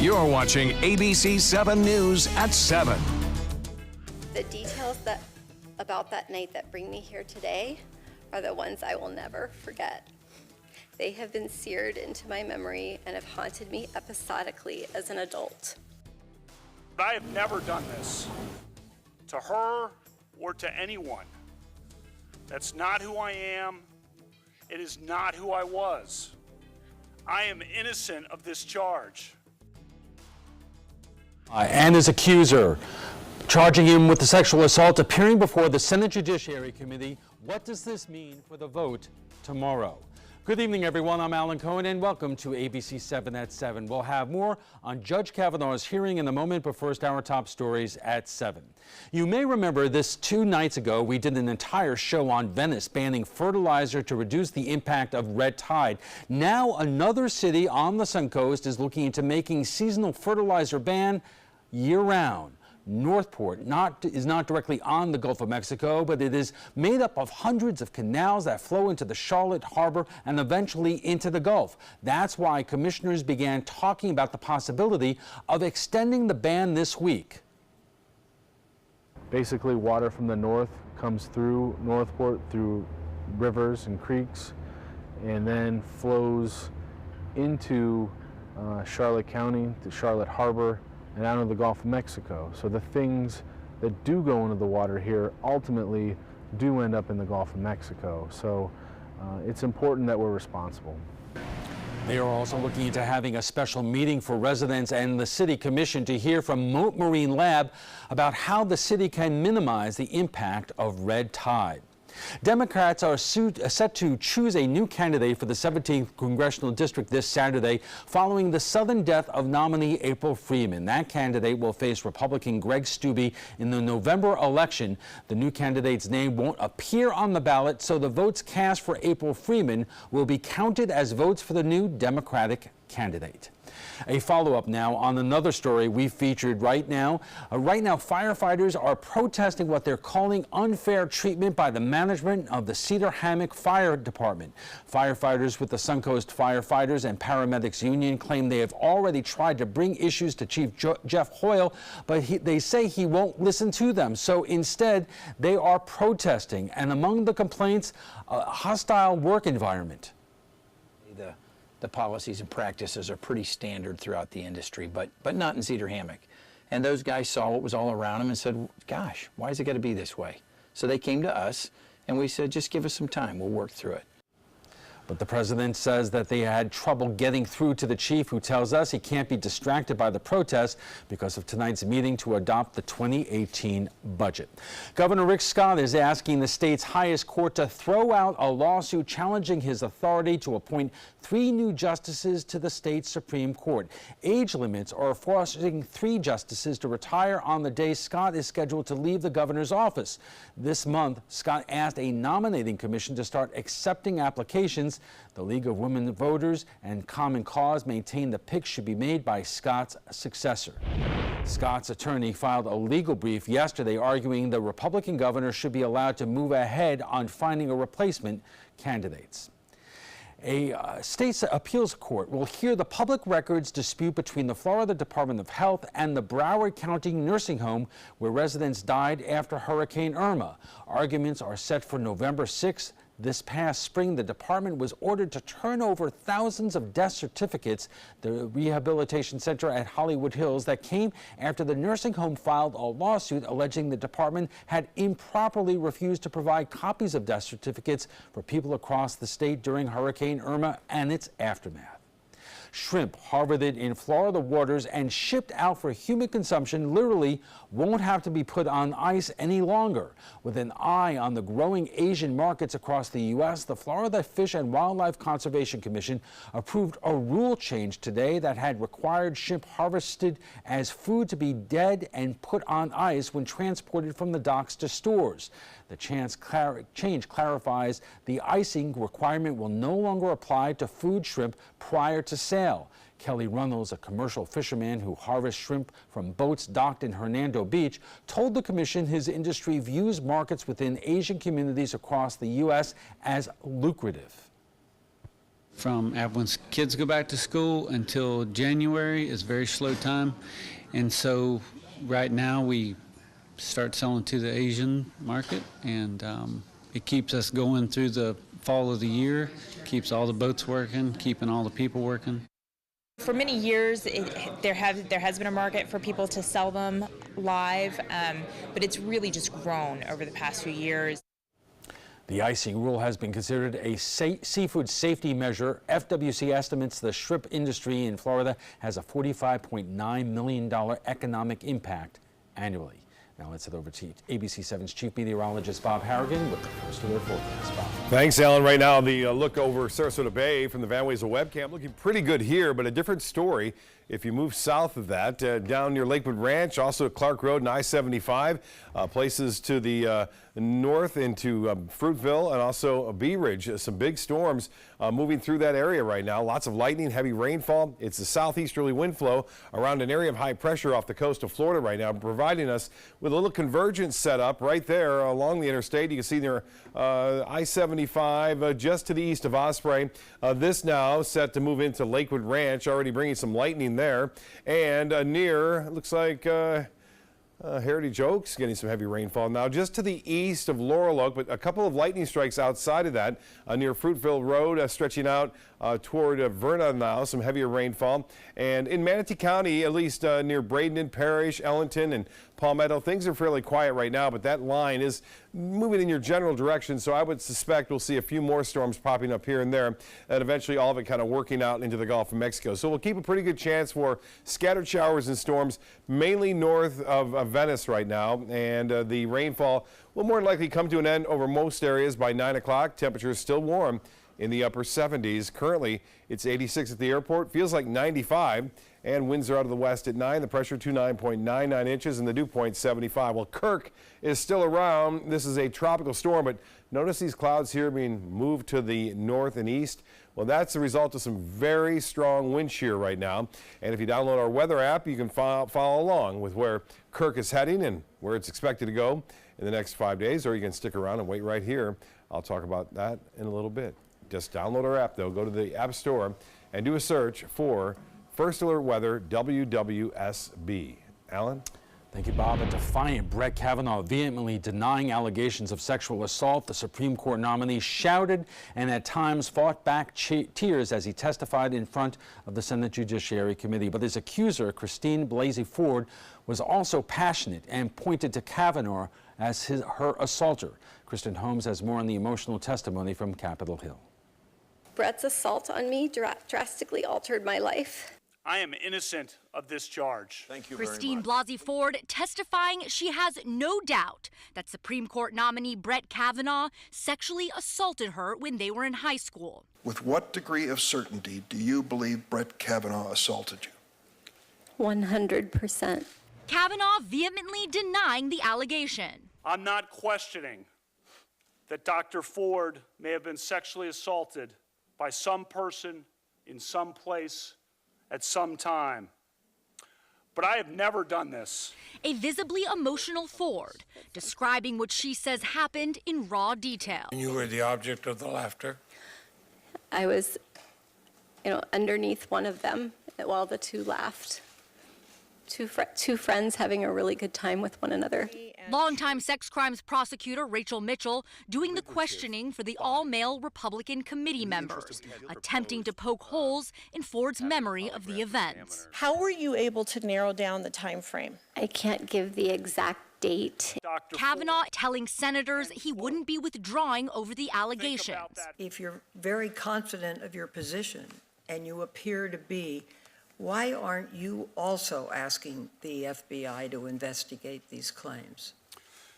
You're watching ABC7 News at 7. The details about that night that bring me here today are the ones I will never forget. They have been seared into my memory and have haunted me episodically as an adult. I have never done this to her or to anyone. That's not who I am. It is not who I was. I am innocent of this charge. And his accuser, charging him with the sexual assault, appearing before the Senate Judiciary Committee. What does this mean for the vote tomorrow? Good evening, everyone. I'm Alan Cohen, and welcome to ABC7 at 7. We'll have more on Judge Kavanaugh's hearing in a moment, but first, our top stories at 7. You may remember this 2 nights ago, we did an entire show on Venice banning fertilizer to reduce the impact of red tide. Now, another city on the Suncoast is looking into making seasonal fertilizer ban year-round. Northport is not directly on the Gulf of Mexico, but it is made up of hundreds of canals that flow into the Charlotte Harbor and eventually into the Gulf. That's why commissioners began talking about the possibility of extending the ban this week. Basically, water from the north comes through Northport, through rivers and creeks, and then flows into Charlotte County, to Charlotte Harbor, and out of the Gulf of Mexico. So the things that do go into the water here ultimately do end up in the Gulf of Mexico. So it's important that we're responsible. They are also looking into having a special meeting for residents and the City Commission to hear from Moat Marine Lab about how the city can minimize the impact of red tide. Democrats are set to choose a new candidate for the 17th Congressional District this Saturday following the sudden death of nominee April Freeman. That candidate will face Republican Greg Steube in the November election. The new candidate's name won't appear on the ballot, so the votes cast for April Freeman will be counted as votes for the new Democratic candidate. A follow-up now on another story we featured right now. Firefighters are protesting what they're calling unfair treatment by the management of the Cedar Hammock Fire Department. Firefighters with the Suncoast Firefighters and Paramedics Union claim they have already tried to bring issues to Chief Jeff Hoyle, but they say he won't listen to them. So instead, they are protesting. And among the complaints, a hostile work environment. The policies and practices are pretty standard throughout the industry, but not in Cedar Hammock. And those guys saw what was all around them and said, gosh, why is it got to be this way? So they came to us and we said, just give us some time, we'll work through it. But the president says that they had trouble getting through to the chief, who tells us he can't be distracted by the protests because of tonight's meeting to adopt the 2018 budget. Governor Rick Scott is asking the state's highest court to throw out a lawsuit challenging his authority to appoint 3 new justices to the state Supreme Court. Age limits are forcing 3 justices to retire on the day Scott is scheduled to leave the governor's office. This month, Scott asked a nominating commission to start accepting applications. The League of Women Voters and Common Cause maintain the pick should be made by Scott's successor. Scott's attorney filed a legal brief yesterday arguing the Republican governor should be allowed to move ahead on finding a replacement candidates. A state appeals court will hear the public records dispute between the Florida Department of Health and the Broward County nursing home where residents died after Hurricane Irma. Arguments are set for November 6th. This past spring, the department was ordered to turn over thousands of death certificates. The rehabilitation center at Hollywood Hills that came after the nursing home filed a lawsuit alleging the department had improperly refused to provide copies of death certificates for people across the state during Hurricane Irma and its aftermath. Shrimp harvested in Florida waters and shipped out for human consumption literally won't have to be put on ice any longer. With an eye on the growing Asian markets across the U.S., the Florida Fish and Wildlife Conservation Commission approved a rule change today that had required shrimp harvested as food to be dead and put on ice when transported from the docks to stores. The change clarifies the icing requirement will no longer apply to food shrimp prior to sale. Kelly Runnels, a commercial fisherman who harvests shrimp from boats docked in Hernando Beach, told the commission his industry views markets within Asian communities across the U.S. as lucrative. From once kids go back to school until January is very slow time. And so right now we start selling to the Asian market, and it keeps us going through the fall of the year, keeps all the boats working, keeping all the people working. For many years, there has been a market for people to sell them live, but it's really just grown over the past few years. The icing rule has been considered a seafood safety measure. FWC estimates the shrimp industry in Florida has a $45.9 million economic impact annually. Now let's head over to ABC7's chief meteorologist Bob Harrigan with the first alert forecast. Bob. Thanks, Alan. Right now, the look over Sarasota Bay from the Van Wezel webcam looking pretty good here, but a different story if you move south of that, down near Lakewood Ranch, also Clark Road and I-75, places to the north into Fruitville and also Bee Ridge. Some big storms moving through that area right now. Lots of lightning, heavy rainfall. It's a southeasterly wind flow around an area of high pressure off the coast of Florida right now, providing us with a little convergence set up right there along the interstate. You can see there I-75 just to the east of Osprey. This now set to move into Lakewood Ranch, already bringing some lightning there. And near, looks like Heritage Oaks getting some heavy rainfall now just to the east of Laurel Oak, but a couple of lightning strikes outside of that near Fruitville Road, stretching out toward Verna now, some heavier rainfall. And in Manatee County, at least near Bradenton Parish, Ellington, and Palmetto, things are fairly quiet right now, but that line is moving in your general direction, so I would suspect we'll see a few more storms popping up here and there, and eventually all of it kind of working out into the Gulf of Mexico. So we'll keep a pretty good chance for scattered showers and storms, mainly north of Venice right now, and the rainfall will more likely come to an end over most areas by 9 o'clock. Temperatures still warm in the upper 70s. Currently, it's 86 at the airport, feels like 95, and winds are out of the west at 9. The pressure 29.99 inches and the dew point 75. Well, Kirk is still around. This is a tropical storm, but notice these clouds here being moved to the north and east. Well, that's the result of some very strong wind shear right now. And if you download our weather app, you can follow along with where Kirk is heading and where it's expected to go in the next 5 days, or you can stick around and wait right here. I'll talk about that in a little bit. Just download our app, though. Go to the App Store and do a search for First Alert Weather WWSB. Alan? Thank you, Bob. A defiant Brett Kavanaugh vehemently denying allegations of sexual assault. The Supreme Court nominee shouted and at times fought back tears as he testified in front of the Senate Judiciary Committee. But his accuser, Christine Blasey Ford, was also passionate and pointed to Kavanaugh as her assaulter. Kristen Holmes has more on the emotional testimony from Capitol Hill. Brett's assault on me drastically altered my life. I am innocent of this charge. Thank you Christine Blasey Ford testifying she has no doubt that Supreme Court nominee Brett Kavanaugh sexually assaulted her when they were in high school. With what degree of certainty do you believe Brett Kavanaugh assaulted you? 100%. Kavanaugh vehemently denying the allegation. I'm not questioning that Dr. Ford may have been sexually assaulted by some person in some place at some time. But I have never done this. A visibly emotional Ford, describing what she says happened in raw detail. You were the object of the laughter? I was, underneath one of them while the two laughed. Two friends having a really good time with one another. Longtime sex crimes prosecutor Rachel Mitchell doing the questioning for the all-male Republican committee members, attempting to poke holes in Ford's memory of the events. How were you able to narrow down the time frame? I can't give the exact date. Kavanaugh telling senators he wouldn't be withdrawing over the allegations. If you're very confident of your position, and you appear to be, why aren't you also asking the FBI to investigate these claims?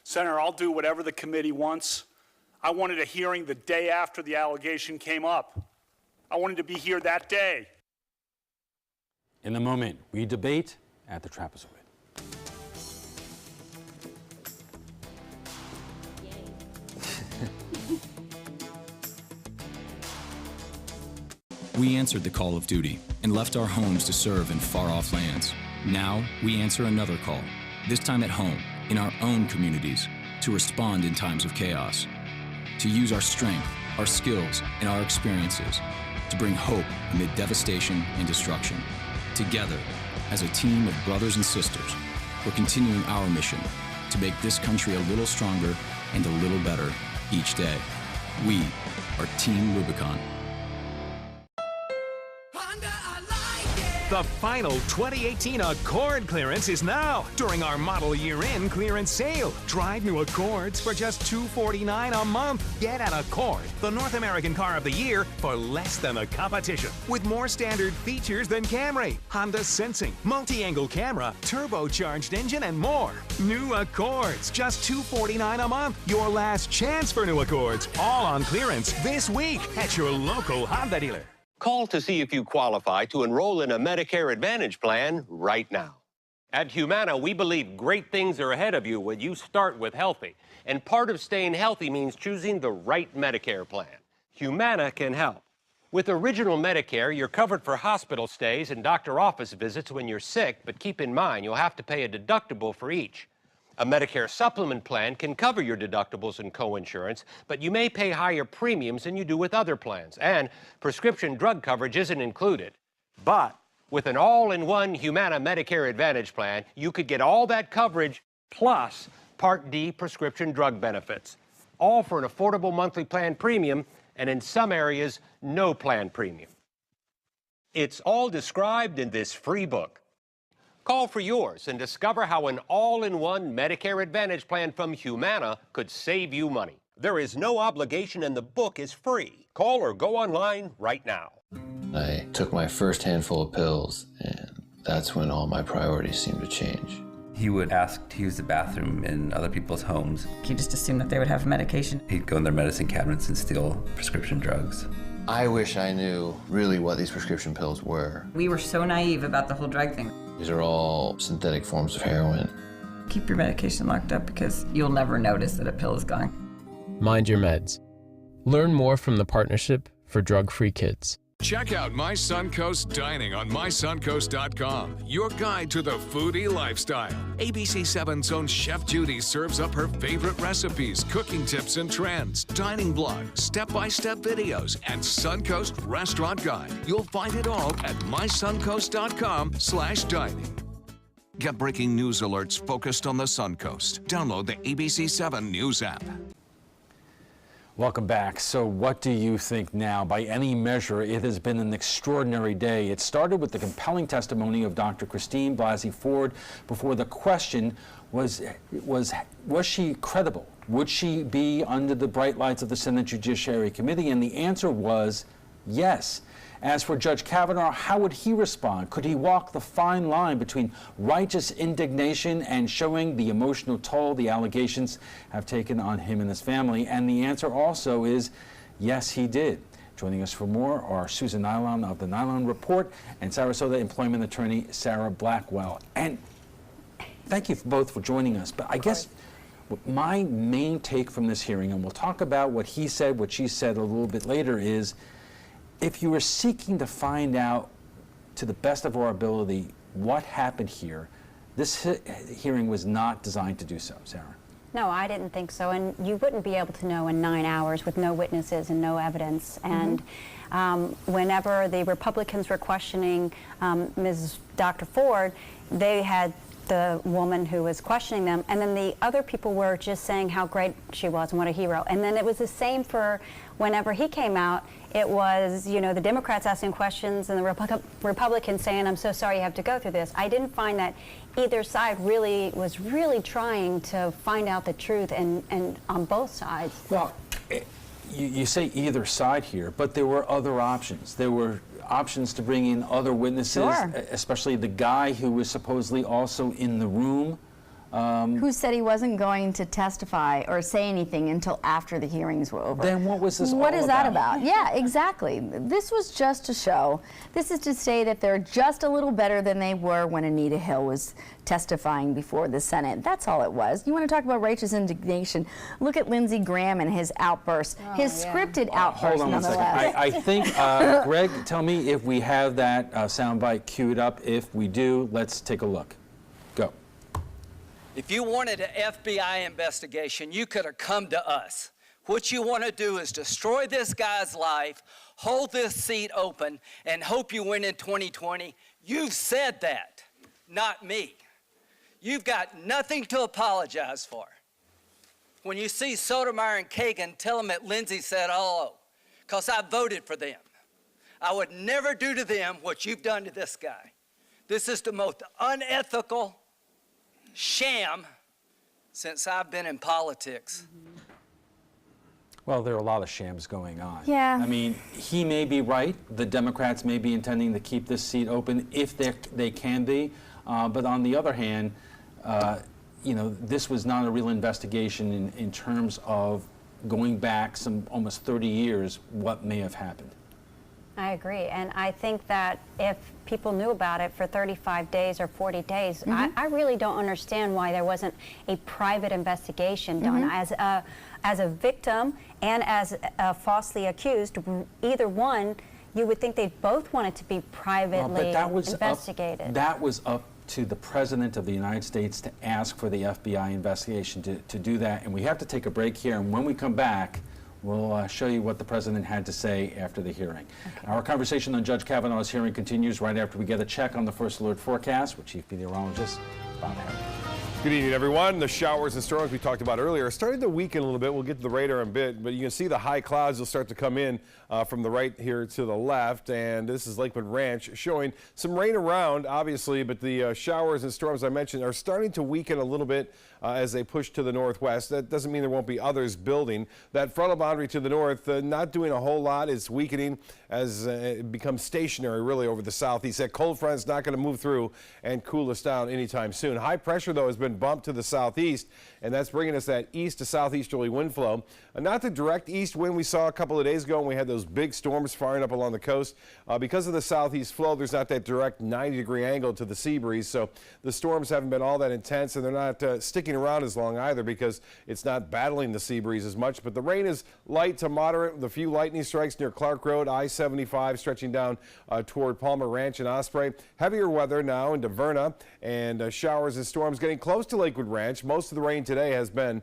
Senator, I'll do whatever the committee wants. I wanted a hearing the day after the allegation came up. I wanted to be here that day. In a moment, we debate at the trapezoid. We answered the call of duty and left our homes to serve in far-off lands. Now, we answer another call, this time at home, in our own communities, to respond in times of chaos, to use our strength, our skills, and our experiences to bring hope amid devastation and destruction. Together, as a team of brothers and sisters, we're continuing our mission to make this country a little stronger and a little better each day. We are Team Rubicon. The final 2018 Accord clearance is now during our model year-end clearance sale. Drive new Accords for just $249 a month. Get an Accord, the North American car of the year, for less than the competition. With more standard features than Camry, Honda Sensing, multi-angle camera, turbocharged engine, and more. New Accords, just $249 a month. Your last chance for new Accords. All on clearance this week at your local Honda dealer. Call to see if you qualify to enroll in a Medicare Advantage plan right now. At Humana, we believe great things are ahead of you when you start with healthy. And part of staying healthy means choosing the right Medicare plan. Humana can help. With Original Medicare, you're covered for hospital stays and doctor office visits when you're sick, but keep in mind you'll have to pay a deductible for each. A Medicare supplement plan can cover your deductibles and coinsurance, but you may pay higher premiums than you do with other plans, and prescription drug coverage isn't included. But with an all-in-one Humana Medicare Advantage plan, you could get all that coverage plus Part D prescription drug benefits, all for an affordable monthly plan premium, and in some areas, no plan premium. It's all described in this free book. Call for yours and discover how an all-in-one Medicare Advantage plan from Humana could save you money. There is no obligation and the book is free. Call or go online right now. I took my first handful of pills, and that's when all my priorities seemed to change. He would ask to use the bathroom in other people's homes. He just assumed that they would have medication. He'd go in their medicine cabinets and steal prescription drugs. I wish I knew really what these prescription pills were. We were so naive about the whole drug thing. These are all synthetic forms of heroin. Keep your medication locked up because you'll never notice that a pill is gone. Mind your meds. Learn more from the Partnership for Drug-Free Kids. Check out My Suncoast Dining on mysuncoast.com, your guide to the foodie lifestyle. ABC7's own Chef Judy serves up her favorite recipes, cooking tips and trends, dining blogs, step-by-step videos, and Suncoast Restaurant Guide. You'll find it all at mysuncoast.com/dining. Get breaking news alerts focused on the Suncoast. Download the ABC7 News app. Welcome back. So what do you think now? By any measure, it has been an extraordinary day. It started with the compelling testimony of Dr. Christine Blasey Ford before the question was she credible? Would she be under the bright lights of the Senate Judiciary Committee? And the answer was yes. As for Judge Kavanaugh, how would he respond? Could he walk the fine line between righteous indignation and showing the emotional toll the allegations have taken on him and his family? And the answer also is yes, he did. Joining us for more are Susan Nylon of the Nylon Report and Sarasota employment attorney Sarah Blackwell. And thank you both for joining us. But I guess my main take from this hearing, and we'll talk about what he said, what she said a little bit later, is if you were seeking to find out, to the best of our ability, what happened here, this hearing was not designed to do so. Sarah? No, I didn't think so. And you wouldn't be able to know in 9 hours with no witnesses and no evidence. And whenever the Republicans were questioning Dr. Ford, they had the woman who was questioning them, and then the other people were just saying how great she was and what a hero. And then it was the same for whenever he came out. It was, you know, the Democrats asking questions and the Republicans saying, I'm so sorry you have to go through this. I didn't find that either side was really trying to find out the truth, and on both sides. Well, you say either side here, but there were other options. There were options to bring in other witnesses, especially the guy who was supposedly also in the room. Who said he wasn't going to testify or say anything until after the hearings were over. Then what was this all about? What is that about? Yeah, exactly. This was just a show. This is to say that they're just a little better than they were when Anita Hill was testifying before the Senate. That's all it was. You want to talk about righteous indignation? Look at Lindsey Graham and his outburst, his scripted outburst, hold on nonetheless. 1 second. I think, Greg, tell me if we have that soundbite queued up. If we do, let's take a look. Go. If you wanted an FBI investigation, you could have come to us. What you want to do is destroy this guy's life, hold this seat open, and hope you win in 2020. You've said that, not me. You've got nothing to apologize for. When you see Sotomayor and Kagan, tell them that Lindsay said hello, because I voted for them. I would never do to them what you've done to this guy. This is the most unethical sham since I've been in politics. Well, there are a lot of shams going on. Yeah. I mean, he may be right. The Democrats may be intending to keep this seat open if they can be. But on the other hand, you know, this was not a real investigation in terms of going back some almost 30 years, what may have happened. I agree, and I think that if people knew about it for 35 days or 40 days, I really don't understand why there wasn't a private investigation done. As a victim and as a falsely accused, either one, you would think they both wanted to be privately investigated. That was up to the President of the United States to ask for the FBI investigation to do that, and we have to take a break here, and when we come back, we'll show you what the President had to say after the hearing. Okay. Our conversation on Judge Kavanaugh's hearing continues right after we get a check on the First Alert forecast with Chief Meteorologist Bob Harris. Good evening, everyone. The showers and storms we talked about earlier are starting to weaken a little bit. We'll get to the radar in a bit, but you can see the high clouds will start to come in from the right here to the left, and this is Lakewood Ranch showing some rain around, obviously, but the showers and storms I mentioned are starting to weaken a little bit as they push to the northwest. That doesn't mean there won't be others building. That frontal boundary to the north, not doing a whole lot. It's weakening as it becomes stationary, really, over the southeast. That cold front is not going to move through and cool us down anytime soon. High pressure, though, has been bumped to the southeast, and that's bringing us that east to southeasterly wind flow. Not the direct east wind we saw a couple of days ago when we had those big storms firing up along the coast. Because of the southeast flow, there's not that direct 90-degree angle to the sea breeze, so the storms haven't been all that intense, and they're not sticking around as long either because it's not battling the sea breeze as much. But the rain is light to moderate with a few lightning strikes near Clark Road, I-75 stretching down toward Palmer Ranch and Osprey. Heavier weather now into Verna, and showers and storms getting close to Lakewood Ranch. Most of the rain today has been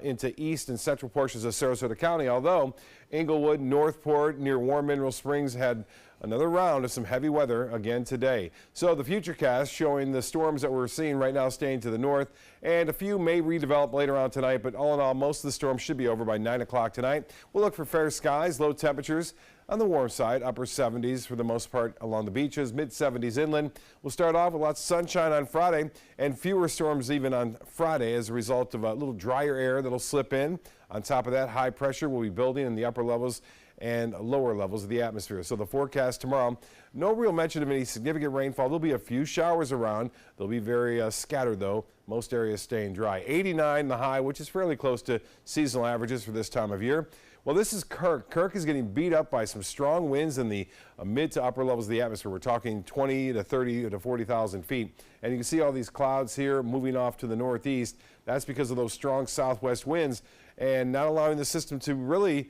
into east and central portions of Sarasota County, although Englewood, Northport, near Warm Mineral Springs had another round of some heavy weather again today. So the futurecast showing the storms that we're seeing right now staying to the north, and a few may redevelop later on tonight, but all in all, most of the storms should be over by 9 o'clock tonight. We'll look for fair skies, low temperatures on the warm side, upper 70s for the most part along the beaches, mid 70s inland. We'll start off with lots of sunshine on Friday and fewer storms even on Friday as a result of a little drier air that'll slip in. On top of that, high pressure will be building in the upper levels and lower levels of the atmosphere. So the forecast tomorrow, no real mention of any significant rainfall. There'll be a few showers around. They'll be very scattered though. Most areas staying dry. 89 the high, which is fairly close to seasonal averages for this time of year. Well, this is Kirk. Kirk is getting beat up by some strong winds in the mid to upper levels of the atmosphere. We're talking 20 to 30 to 40,000 feet. And you can see all these clouds here moving off to the northeast. That's because of those strong southwest winds and not allowing the system to really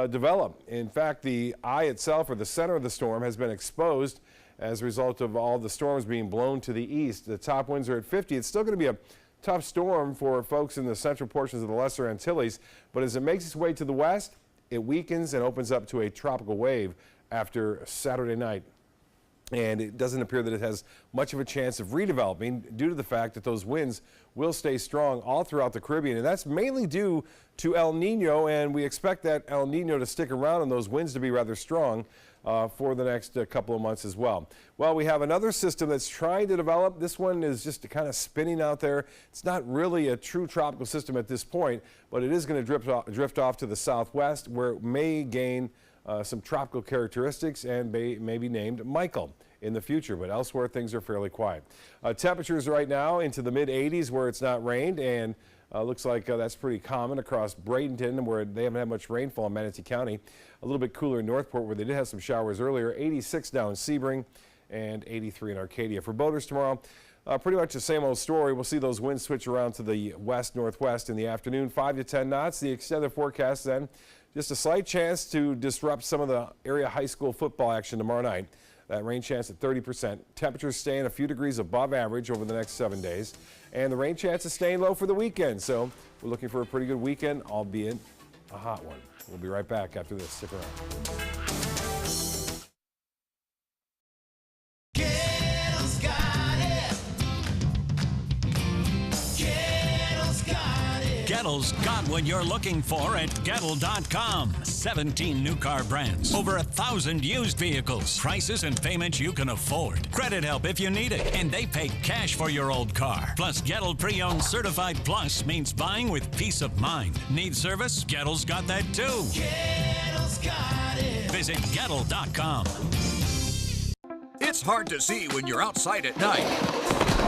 develop. In fact, the eye itself, or the center of the storm, has been exposed as a result of all the storms being blown to the east. The top winds are at 50. It's still going to be a tough storm for folks in the central portions of the Lesser Antilles, but as it makes its way to the west, it weakens and opens up to a tropical wave after Saturday night. And it doesn't appear that it has much of a chance of redeveloping due to the fact that those winds will stay strong all throughout the Caribbean. And that's mainly due to El Nino, and we expect that El Nino to stick around and those winds to be rather strong for the next couple of months as well. Well, we have another system that's trying to develop. This one is just kind of spinning out there. It's not really a true tropical system at this point, but it is going to drift off to the southwest, where it may gain some tropical characteristics and may be named Michael in the future, but elsewhere things are fairly quiet. Temperatures right now into the mid 80s where it's not rained, and looks like that's pretty common across Bradenton, where they haven't had much rainfall in Manatee County. A little bit cooler in Northport, where they did have some showers earlier. 86 now in Sebring and 83 in Arcadia. For boaters tomorrow, pretty much the same old story. We'll see those winds switch around to the west-northwest in the afternoon, 5 to 10 knots. The extended forecast then, just a slight chance to disrupt some of the area high school football action tomorrow night. That rain chance at 30%. Temperatures staying a few degrees above average over the next 7 days. And the rain chance is staying low for the weekend. So we're looking for a pretty good weekend, albeit a hot one. We'll be right back after this. Stick around. Gettle's got what you're looking for at Gettle.com. 17 new car brands, over 1,000 used vehicles, prices and payments you can afford. Credit help if you need it, and they pay cash for your old car. Plus, Gettle Pre-Owned Certified Plus means buying with peace of mind. Need service? Gettle's got that too. Gettle's got it. Visit Gettle.com. It's hard to see when you're outside at night.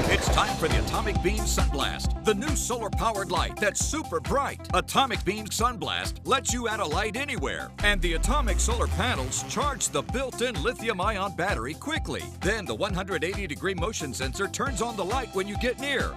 It's time for the Atomic Beam Sunblast, the new solar-powered light that's super bright. Atomic Beam Sunblast lets you add a light anywhere, and the atomic solar panels charge the built-in lithium-ion battery quickly. Then the 180-degree motion sensor turns on the light when you get near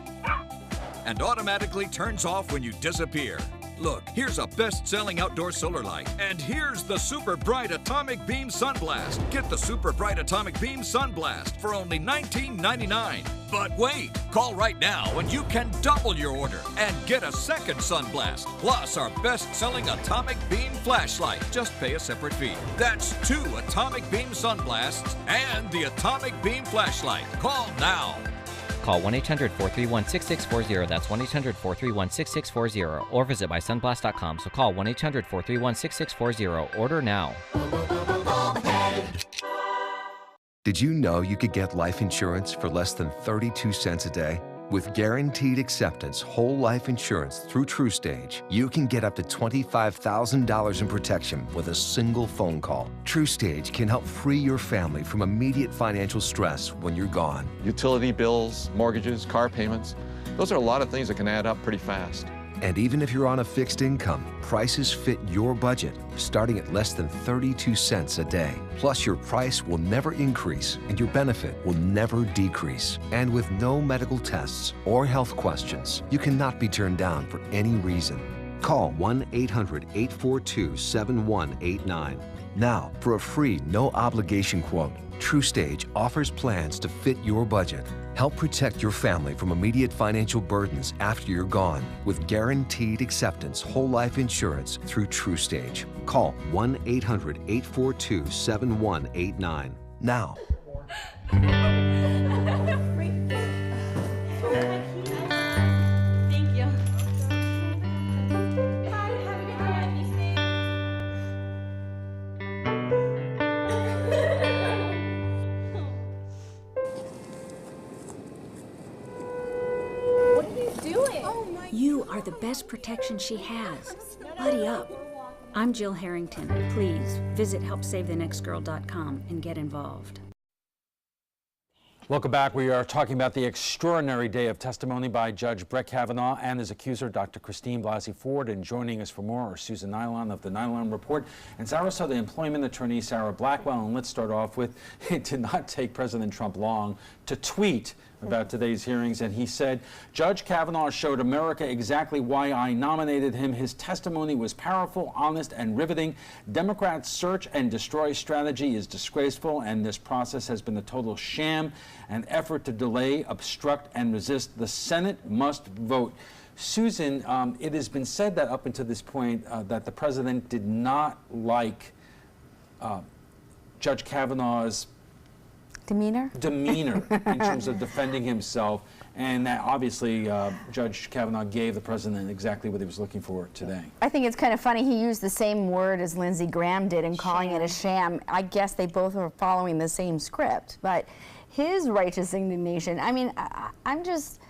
and automatically turns off when you disappear. Look, here's a best-selling outdoor solar light, and here's the super bright Atomic Beam Sunblast. Get the super bright Atomic Beam Sunblast for only $19.99. But wait, call right now and you can double your order and get a second Sunblast, plus our best-selling Atomic Beam Flashlight. Just pay a separate fee. That's 2 Atomic Beam Sunblasts and the Atomic Beam Flashlight. Call now. Call 1-800-431-6640. That's 1-800-431-6640. Or visit mysunblast.com. So call 1-800-431-6640. Order now. Did you know you could get life insurance for less than 32 cents a day? With Guaranteed Acceptance whole life insurance through TrueStage, you can get up to $25,000 in protection with a single phone call. TrueStage can help free your family from immediate financial stress when you're gone. Utility bills, mortgages, car payments, those are a lot of things that can add up pretty fast. And even if you're on a fixed income, prices fit your budget, starting at less than 32 cents a day. Plus, your price will never increase and your benefit will never decrease. And with no medical tests or health questions, you cannot be turned down for any reason. Call 1-800-842-7189. Now, for a free, no-obligation quote, TrueStage offers plans to fit your budget. Help protect your family from immediate financial burdens after you're gone with Guaranteed Acceptance whole life insurance through TrueStage. Call 1-800-842-7189 now. Thank you. You are the best protection she has. Buddy up. I'm Jill Harrington. Please visit HelpSaveTheNextGirl.com and get involved. Welcome back. We are talking about the extraordinary day of testimony by Judge Brett Kavanaugh and his accuser, Dr. Christine Blasey Ford. And joining us for more are Susan Nylon of the Nylon Report and Sarasota employment attorney Sarah Blackwell. And let's start off with, it did not take President Trump long to tweet about today's hearings, and he said, Judge Kavanaugh showed America exactly why I nominated him. His testimony was powerful, honest, and riveting. Democrats' search and destroy strategy is disgraceful, and this process has been a total sham, an effort to delay, obstruct, and resist. The Senate must vote. Susan, it has been said that up until this point that the president did not like Judge Kavanaugh's demeanor in terms of defending himself, and that obviously Judge Kavanaugh gave the president exactly what he was looking for today. I think it's kind of funny he used the same word as Lindsey Graham did in calling it a sham. I guess they both are following the same script, but his righteous indignation, I mean, I'm just,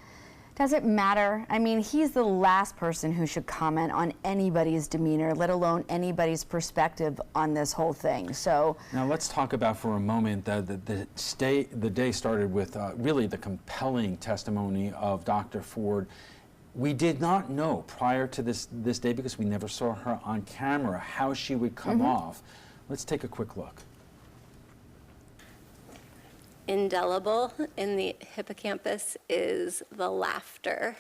does it matter? I mean, he's the last person who should comment on anybody's demeanor, let alone anybody's perspective on this whole thing. So now let's talk about for a moment the day started with really the compelling testimony of Dr. Ford. We did not know prior to this day, because we never saw her on camera, how she would come off. Let's take a quick look. Indelible in the hippocampus is the laughter,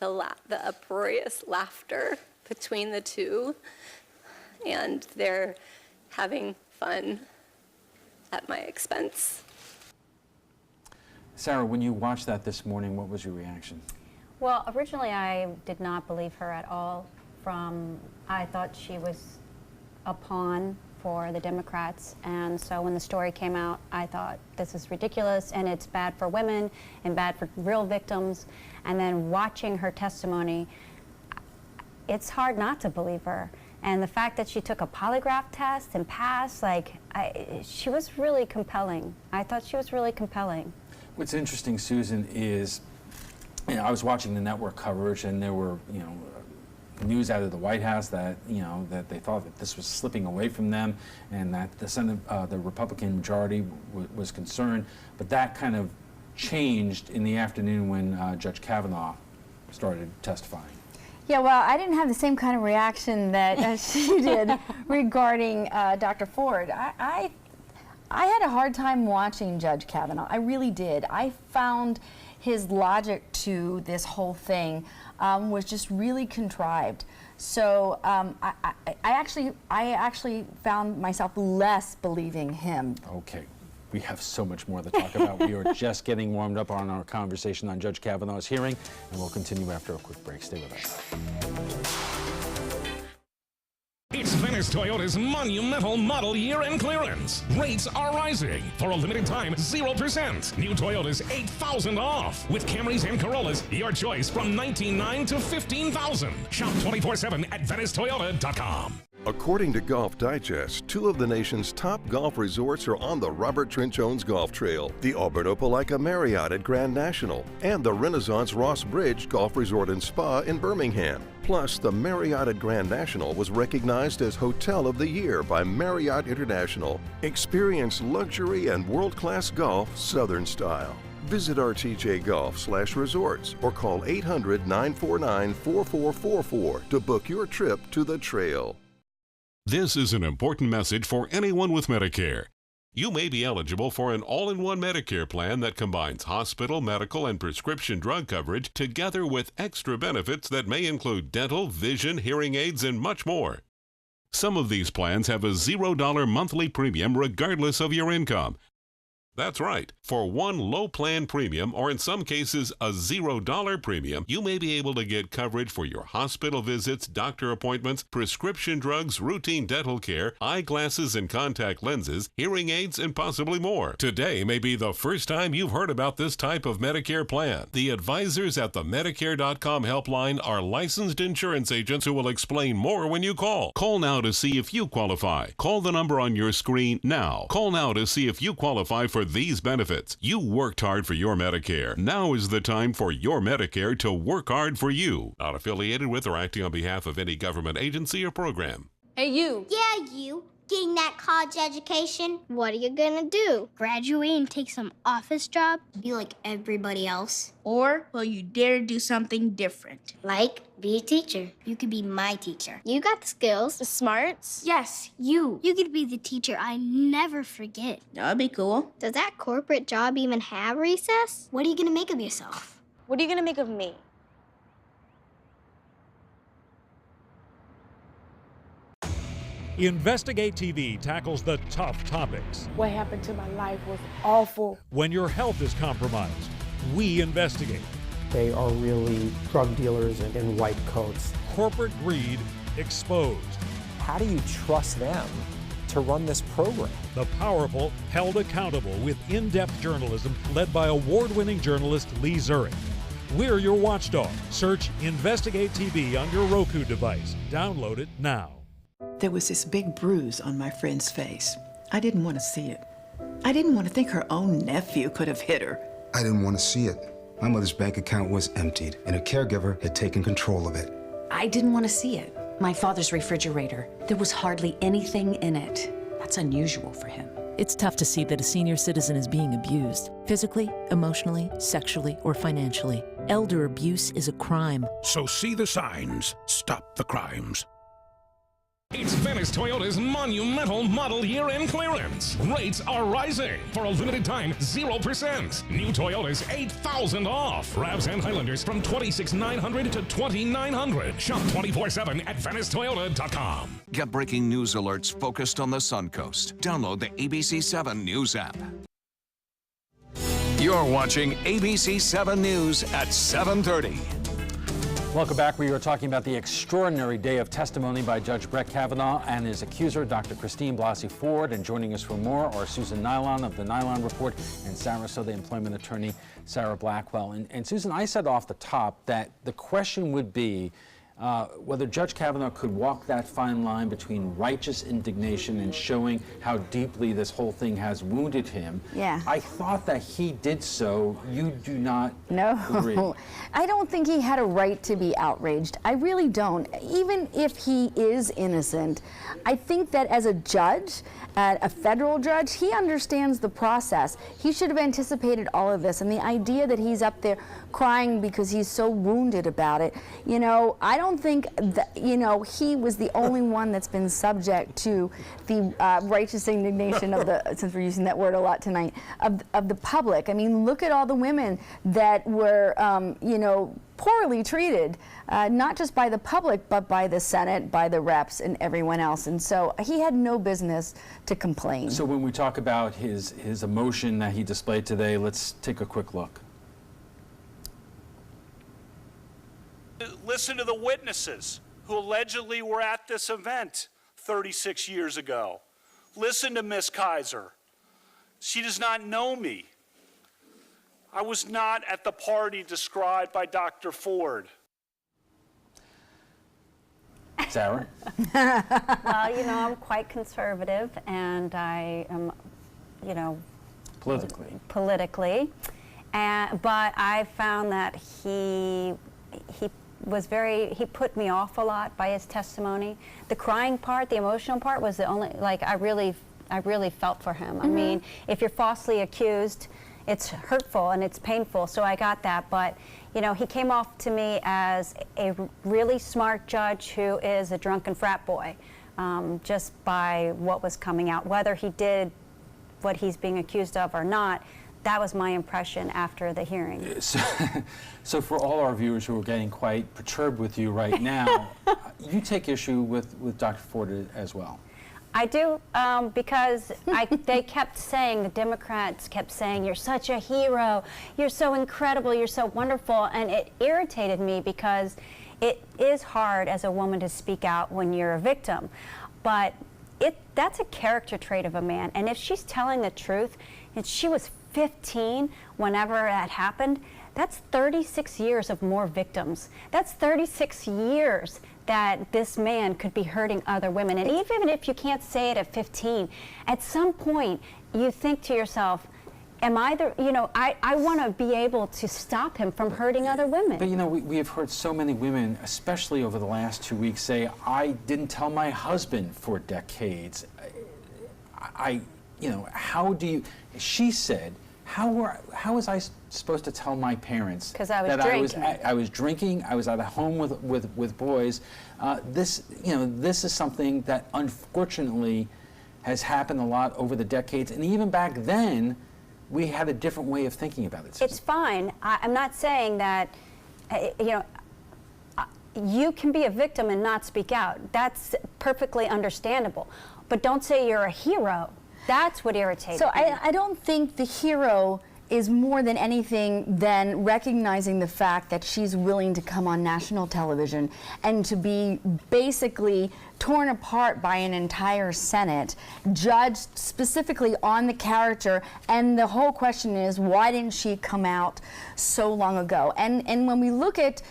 the uproarious laughter between the two, and they're having fun at my expense. Sarah, when you watched that this morning, what was your reaction? Well, originally I did not believe her at all from, I thought she was a pawn for the Democrats, and so when the story came out, I thought this is ridiculous and it's bad for women and bad for real victims. And then watching her testimony, it's hard not to believe her. And the fact that she took a polygraph test and passed, she was really compelling. I thought she was really compelling. What's interesting, Susan, is I was watching the network coverage, and there were news out of the White House that that they thought that this was slipping away from them, and that the Senate, the Republican majority was concerned. But that kind of changed in the afternoon when Judge Kavanaugh started testifying. Yeah, well, I didn't have the same kind of reaction that she did regarding Dr. Ford. I had a hard time watching Judge Kavanaugh. I really did. I found his logic to this whole thing was just really contrived. So I actually found myself less believing him. Okay. We have so much more to talk about. We are just getting warmed up on our conversation on Judge Kavanaugh's hearing, and we'll continue after a quick break. Stay with us. It's Venice Toyota's monumental model year-end clearance. Rates are rising. For a limited time, 0%. New Toyotas, $8,000 off. With Camrys and Corollas, your choice from $19,900 to $15,000. Shop 24/7 at VeniceToyota.com. According to Golf Digest, 2 of the nation's top golf resorts are on the Robert Trent Jones Golf Trail, the Auburn Opelika Marriott at Grand National, and the Renaissance Ross Bridge Golf Resort and Spa in Birmingham. Plus, the Marriott at Grand National was recognized as Hotel of the Year by Marriott International. Experience luxury and world-class golf Southern style. Visit rtjgolf/resorts or call 800-949-4444 to book your trip to the trail. This is an important message for anyone with Medicare. You may be eligible for an all-in-one Medicare plan that combines hospital, medical, and prescription drug coverage together with extra benefits that may include dental, vision, hearing aids, and much more. Some of these plans have a $0 monthly premium regardless of your income. That's right. For one low plan premium, or in some cases a $0 premium, you may be able to get coverage for your hospital visits, doctor appointments, prescription drugs, routine dental care, eyeglasses and contact lenses, hearing aids, and possibly more. Today may be the first time you've heard about this type of Medicare plan. The advisors at the Medicare.com helpline are licensed insurance agents who will explain more when you call. Call now to see if you qualify. Call the number on your screen now. Call now to see if you qualify for these benefits. You worked hard for your Medicare. Now is the time for your Medicare to work hard for you. Not affiliated with or acting on behalf of any government agency or program. Hey, you. Yeah, you. Getting that college education? What are you gonna do? Graduate and take some office job? Be like everybody else? Or will you dare do something different? Like, be a teacher. You could be my teacher. You got the skills, the smarts. Yes, you. You could be the teacher I never forget. That'd be cool. Does that corporate job even have recess? What are you gonna make of yourself? What are you gonna make of me? Investigate TV tackles the tough topics. What happened to my life was awful. When your health is compromised, we investigate. They are really drug dealers in white coats. Corporate greed exposed. How do you trust them to run this program? The powerful held accountable with in-depth journalism led by award-winning journalist Lee Zurich. We're your watchdog. Search Investigate TV on your Roku device. Download it now. There was this big bruise on my friend's face. I didn't want to see it. I didn't want to think her own nephew could have hit her. I didn't want to see it. My mother's bank account was emptied, and a caregiver had taken control of it. I didn't want to see it. My father's refrigerator, there was hardly anything in it. That's unusual for him. It's tough to see that a senior citizen is being abused, physically, emotionally, sexually, or financially. Elder abuse is a crime. So see the signs, stop the crimes. It's Venice Toyota's monumental model year-end clearance. Rates are rising. For a limited time, 0%. New Toyotas, $8,000 off. RAVs and Highlanders from $26,900 to $2,900. Shop 24/7 at VeniceToyota.com. Get breaking news alerts focused on the Suncoast. Download the ABC7 News app. You're watching ABC7 News at 7:30. Welcome back. We are talking about the extraordinary day of testimony by Judge Brett Kavanaugh and his accuser, Dr. Christine Blasey Ford. And joining us for more are Susan Nylon of the Nylon Report and Sarasota employment attorney Sarah Blackwell. And Susan, I said off the top that the question would be whether Judge Kavanaugh could walk that fine line between righteous indignation and showing how deeply this whole thing has wounded him. Yeah. I thought that he did so. You do not agree. I don't think he had a right to be outraged. I really don't. Even if he is innocent, I think that as a judge, a federal judge, he understands the process. He should have anticipated all of this, and the idea that he's up there crying because he's so wounded about it, you know, I don't think that, you know, he was the only one that's been subject to the righteous indignation of the, since we're using that word a lot tonight, of the public. I mean, look at all the women that were, you know, poorly treated, not just by the public, but by the Senate, by the reps, and everyone else. And so he had no business to complain. So when we talk about his emotion that he displayed today, let's take a quick look. Listen to the witnesses who allegedly were at this event 36 years ago. Listen to Miss Kaiser. She does not know me. I was not at the party described by Dr. Ford. Sarah? Well, you know, I'm quite conservative, and I am, you know, politically, but I found that he put me off a lot by his testimony. The crying part, the emotional part, was the only, like, I really felt for him. I mean, if you're falsely accused, it's hurtful and it's painful, so I got that. But, you know, he came off to me as a really smart judge who is a drunken frat boy, just by what was coming out. Whether he did what he's being accused of or not, that was my impression after the hearing. So for all our viewers who are getting quite perturbed with you right now, you take issue with Dr. Ford as well. I do, because they kept saying, the Democrats kept saying, you're such a hero, you're so incredible, you're so wonderful, and it irritated me because it is hard as a woman to speak out when you're a victim, but that's a character trait of a man, and if she's telling the truth, and she was 15 whenever that happened, that's 36 years of more victims. That's 36 years that this man could be hurting other women. And even if you can't say it at 15, at some point you think to yourself, am I the, you know, I want to be able to stop him from hurting other women. But you know, we have heard so many women, especially over the last 2 weeks, say, I didn't tell my husband for decades. You know, how do you, she said, how was I supposed to tell my parents that I was drinking, I was at home with boys? This is something that unfortunately has happened a lot over the decades, and even back then, we had a different way of thinking about it. It's fine. I'm not saying that, you know, you can be a victim and not speak out. That's perfectly understandable. But don't say you're a hero. That's what irritates me. So I don't think the hero is more than anything than recognizing the fact that she's willing to come on national television and to be basically torn apart by an entire Senate, judged specifically on the character, and the whole question is, why didn't she come out so long ago? And when we look at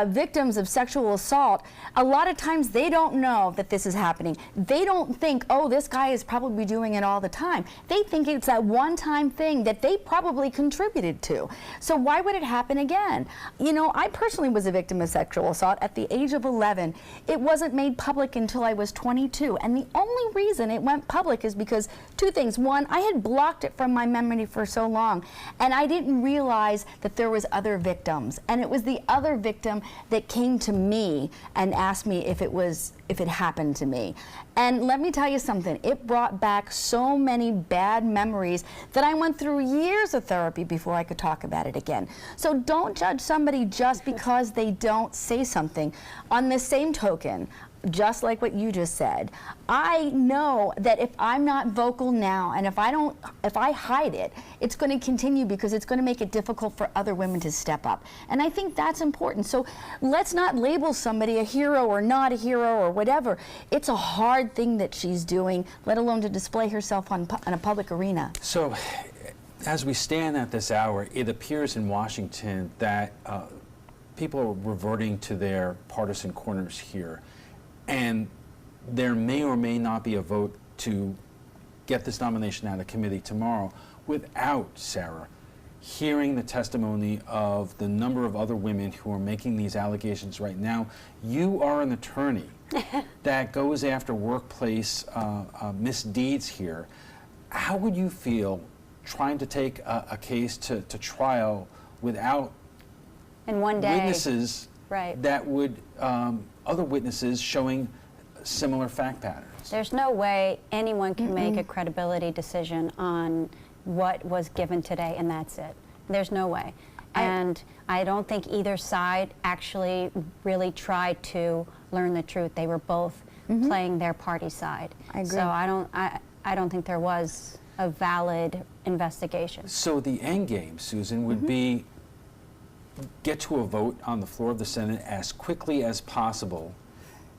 victims of sexual assault, a lot of times they don't know that this is happening. They don't think, oh, this guy is probably doing it all the time. They think it's that one-time thing that they probably contributed to. So why would it happen again? You know, I personally was a victim of sexual assault at the age of 11. It wasn't made public until I was 22, and the only reason it went public is because two things. One, I had blocked it from my memory for so long, and I didn't realize that there was other victims, and it was the other victim that came to me and asked me if it happened to me. And let me tell you something, it brought back so many bad memories that I went through years of therapy before I could talk about it again. So don't judge somebody just because they don't say something. On the same token, just like what you just said. I know that if I'm not vocal now, and if I hide it, it's going to continue because it's going to make it difficult for other women to step up. And I think that's important. So let's not label somebody a hero or not a hero or whatever. It's a hard thing that she's doing, let alone to display herself in a public arena. So, as we stand at this hour, it appears in Washington that people are reverting to their partisan corners here. And there may or may not be a vote to get this nomination out of committee tomorrow without, Sarah, hearing the testimony of the number of other women who are making these allegations right now. You are an attorney that goes after workplace misdeeds here. How would you feel trying to take a case to trial without in one day witnesses right. that would, other witnesses showing similar fact patterns? There's no way anyone can make a credibility decision on what was given today, and that's it. There's no way. And I don't think either side actually really tried to learn the truth. They were both playing their party side. I agree. So I don't think there was a valid investigation. So the end game, Susan, would be get to a vote on the floor of the Senate as quickly as possible.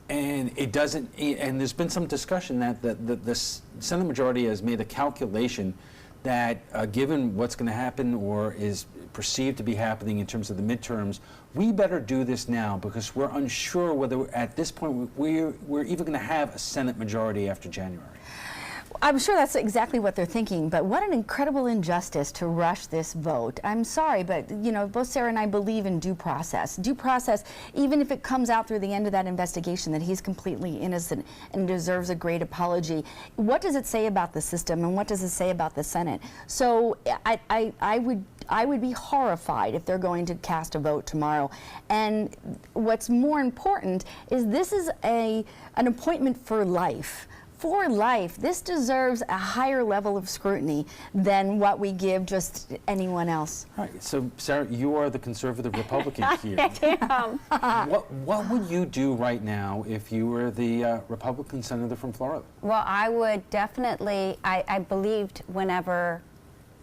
And it doesn't, and there's been some discussion that the Senate majority has made a calculation that given what's going to happen or is perceived to be happening in terms of the midterms, we better do this now because we're unsure whether at this point we're even going to have a Senate majority after January. I'm sure that's exactly what they're thinking, but what an incredible injustice to rush this vote. I'm sorry, but you know, both Sarah and I believe in due process. Due process, even if it comes out through the end of that investigation that he's completely innocent and deserves a great apology. What does it say about the system and what does it say about the Senate? So I would be horrified if they're going to cast a vote tomorrow. And what's more important is this is an appointment for life. For life. This deserves a higher level of scrutiny than what we give just anyone else. All right, so Sarah, you are the conservative Republican here. What would you do right now if you were the Republican senator from Florida? Well, I would definitely, I believed whenever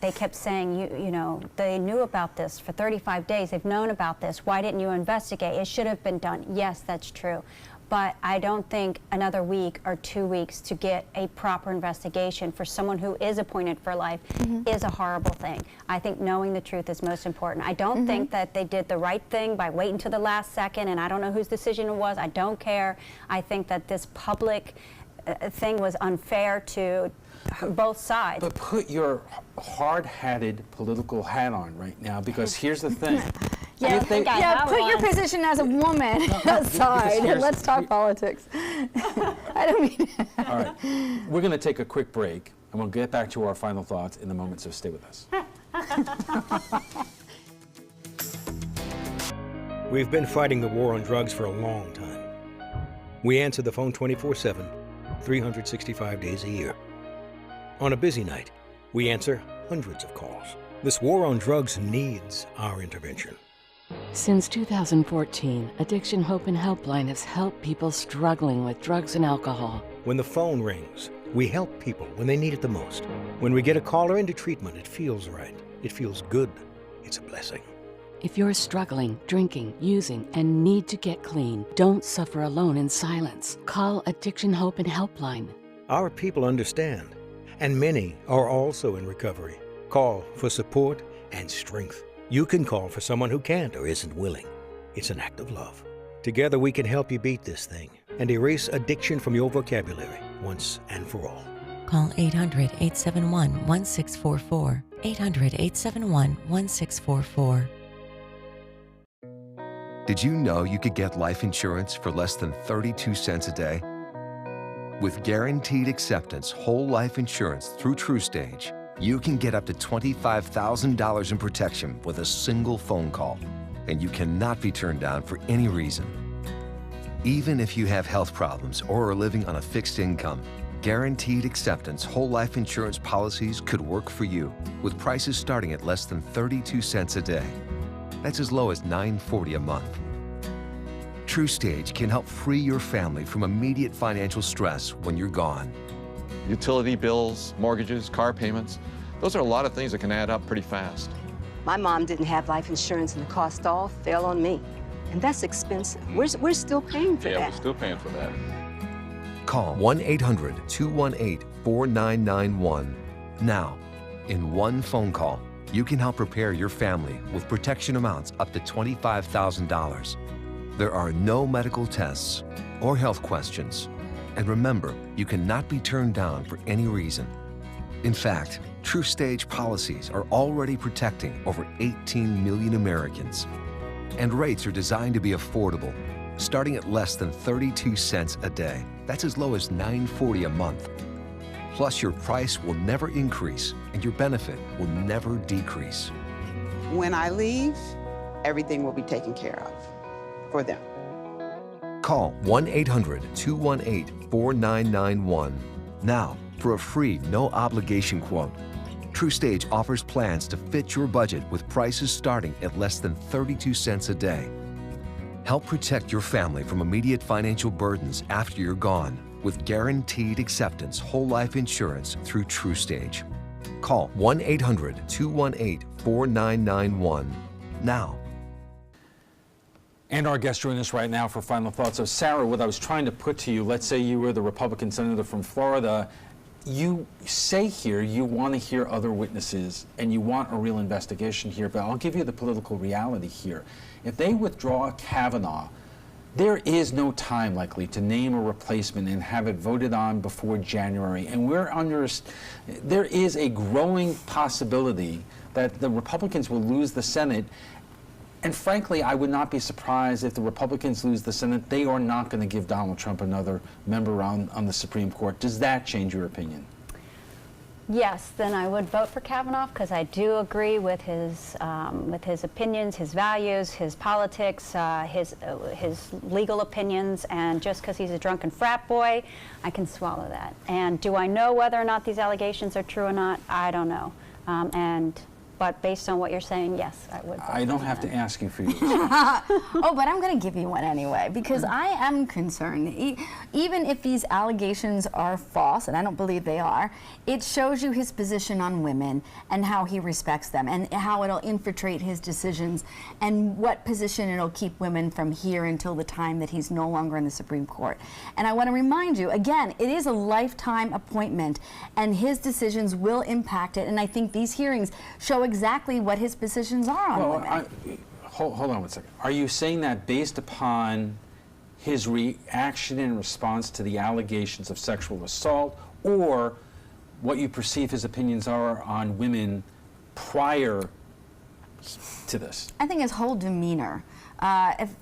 they kept saying, you know, they knew about this for 35 days, they've known about this, why didn't you investigate? It should have been done. Yes, that's true. But I don't think another week or 2 weeks to get a proper investigation for someone who is appointed for life is a horrible thing. I think knowing the truth is most important. I don't think that they did the right thing by waiting to the last second, and I don't know whose decision it was. I don't care. I think that this public thing was unfair to both sides. But put your hard-hatted political hat on right now, because here's the thing. Put your position as a woman aside. Let's talk politics. I don't mean. All right, we're going to take a quick break, and we'll get back to our final thoughts in a moment. So stay with us. We've been fighting the war on drugs for a long time. We answer the phone 24/7, 365 days a year. On a busy night, we answer hundreds of calls. This war on drugs needs our intervention. Since 2014, Addiction Hope and Helpline has helped people struggling with drugs and alcohol. When the phone rings, we help people when they need it the most. When we get a caller into treatment, it feels right. It feels good. It's a blessing. If you're struggling, drinking, using, and need to get clean, don't suffer alone in silence. Call Addiction Hope and Helpline. Our people understand, and many are also in recovery. Call for support and strength. You can call for someone who can't or isn't willing. It's an act of love. Together we can help you beat this thing and erase addiction from your vocabulary once and for all. Call 800-871-1644. 800-871-1644. Did you know you could get life insurance for less than 32 cents a day? With guaranteed acceptance whole life insurance through TrueStage, you can get up to $25,000 in protection with a single phone call, and you cannot be turned down for any reason. Even if you have health problems or are living on a fixed income, guaranteed acceptance whole life insurance policies could work for you with prices starting at less than 32 cents a day. That's as low as $9.40 a month. TrueStage can help free your family from immediate financial stress when you're gone. Utility bills, mortgages, car payments, those are a lot of things that can add up pretty fast. My mom didn't have life insurance and the cost all fell on me. And that's expensive. We're still paying for that. Yeah, we're still paying for that. Call 1-800-218-4991 now. In one phone call, you can help prepare your family with protection amounts up to $25,000. There are no medical tests or health questions. And remember, you cannot be turned down for any reason. In fact, TrueStage policies are already protecting over 18 million Americans. And rates are designed to be affordable, starting at less than 32 cents a day. That's as low as $9.40 a month. Plus, your price will never increase and your benefit will never decrease. When I leave, everything will be taken care of for them. Call 1-800-218-4991 now for a free, no-obligation quote. TrueStage offers plans to fit your budget with prices starting at less than 32 cents a day. Help protect your family from immediate financial burdens after you're gone with guaranteed acceptance whole life insurance through TrueStage. Call 1-800-218-4991 now. And our guest joining us right now for final thoughts. So, Sarah, what I was trying to put to you, let's say you were the Republican senator from Florida. You say here you want to hear other witnesses and you want a real investigation here, but I'll give you the political reality here. If they withdraw Kavanaugh, there is no time likely to name a replacement and have it voted on before January. And there is a growing possibility that the Republicans will lose the Senate. And frankly, I would not be surprised if the Republicans lose the Senate. They are not going to give Donald Trump another member on the Supreme Court. Does that change your opinion? Yes, then I would vote for Kavanaugh because I do agree with his opinions, his values, his politics, his legal opinions, and just because he's a drunken frat boy, I can swallow that. And do I know whether or not these allegations are true or not? I don't know. But based on what you're saying, yes, I would. I don't have to ask you for yours. Oh, but I'm going to give you one anyway, because I am concerned. Even if these allegations are false, and I don't believe they are, it shows you his position on women and how he respects them and how it'll infiltrate his decisions and what position it'll keep women from here until the time that he's no longer in the Supreme Court. And I want to remind you, again, it is a lifetime appointment, and his decisions will impact it. And I think these hearings show exactly what his positions are on women. Hold on one second. Are you saying that based upon his reaction and response to the allegations of sexual assault, or what you perceive his opinions are on women prior to this? I think his whole demeanor.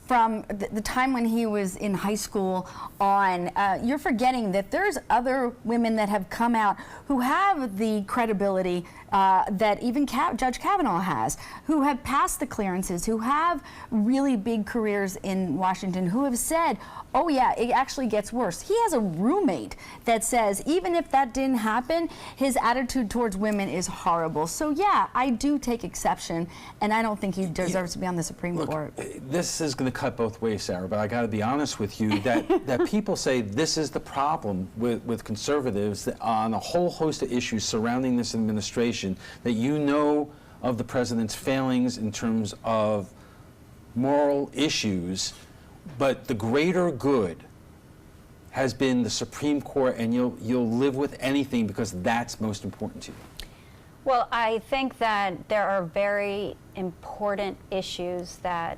From the time when he was in high school on, you're forgetting that there's other women that have come out who have the credibility that even Judge Kavanaugh has, who have passed the clearances, who have really big careers in Washington, who have said, oh yeah, it actually gets worse. He has a roommate that says even if that didn't happen, his attitude towards women is horrible. So yeah, I do take exception, and I don't think he deserves to be on the Supreme Court. This is going to cut both ways, Sarah, but I got to be honest with you that people say this is the problem with conservatives on a whole host of issues surrounding this administration, that you know of the president's failings in terms of moral issues, but the greater good has been the Supreme Court, and you'll live with anything because that's most important to you. Well, I think that there are very important issues that